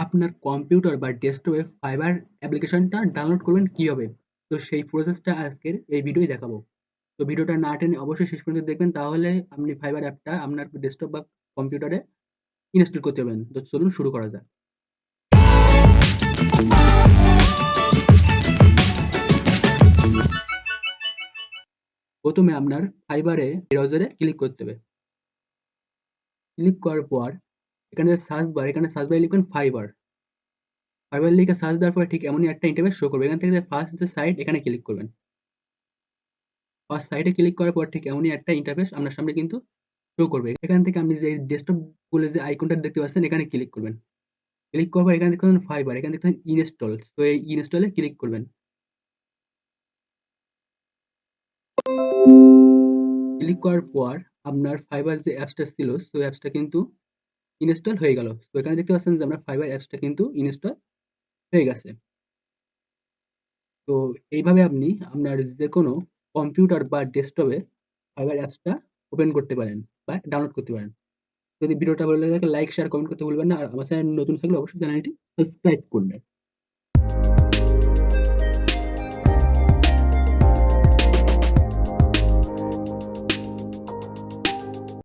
আপনার কম্পিউটার বা ডেস্কটপে ফাইবার অ্যাপ্লিকেশনটা ডাউনলোড করবেন কিভাবে? তো সেই প্রসেসটা আজকের এই ভিডিওয় দেখাবো। তো ভিডিওটা না টেনে অবশ্যই শেষ পর্যন্ত দেখবেন, তাহলে আপনি ফাইবার অ্যাপটা আপনার ডেস্কটপ বা কম্পিউটারে ইনস্টল করতে পারবেন। তো চলুন শুরু করা যাক। প্রথমে আপনার ফাইবারে ব্রাউজারে ক্লিক করতে হবে। ক্লিক করার পর এখানে সার্চ বারে লিখবেন ফাইবার। ফাইবার লিখে সার্চ দেওয়ার পর ঠিক এমনই একটা ইন্টারফেস শো করবে। এখান থেকে ফার্স্ট যে সাইট এখানে ক্লিক করবেন। ফার্স্ট সাইটে ক্লিক করার পর ঠিক এমনই একটা ইন্টারফেস আপনার সামনে কিন্তু শো করবে। এখান থেকে আপনি যে ডেস্কটপ বলে যে আইকনটা দেখতে পাচ্ছেন এখানে ক্লিক করবেন। ক্লিক করার পর এখানে দেখতে পাচ্ছেন ফাইবার, এখানে দেখতে পাচ্ছেন ইনস্টল। তো এই ইনস্টলে ক্লিক করবেন। ক্লিক করার পর আপনার ফাইবার যে অ্যাপসটা ছিল তো অ্যাপসটা কিন্তু ইনস্টল হয়ে গেল। তো এখানে দেখতে পাচ্ছেন যে আপনার ফাইবার অ্যাপসটা কিন্তু ইনস্টল হয়ে গেছে। তো এইভাবে আপনি আপনার যেকোনো কম্পিউটার বা ডেস্কটপে ফাইবার অ্যাপসটা ওপেন করতে পারেন বা ডাউনলোড করতে পারেন। যদি ভিডিওটা ভালো লাগে লাইক শেয়ার কমেন্ট করতে ভুলবেন না, আর আমার চ্যানেল নতুন থাকলে অবশ্যই চ্যানেলটি সাবস্ক্রাইব করবেন।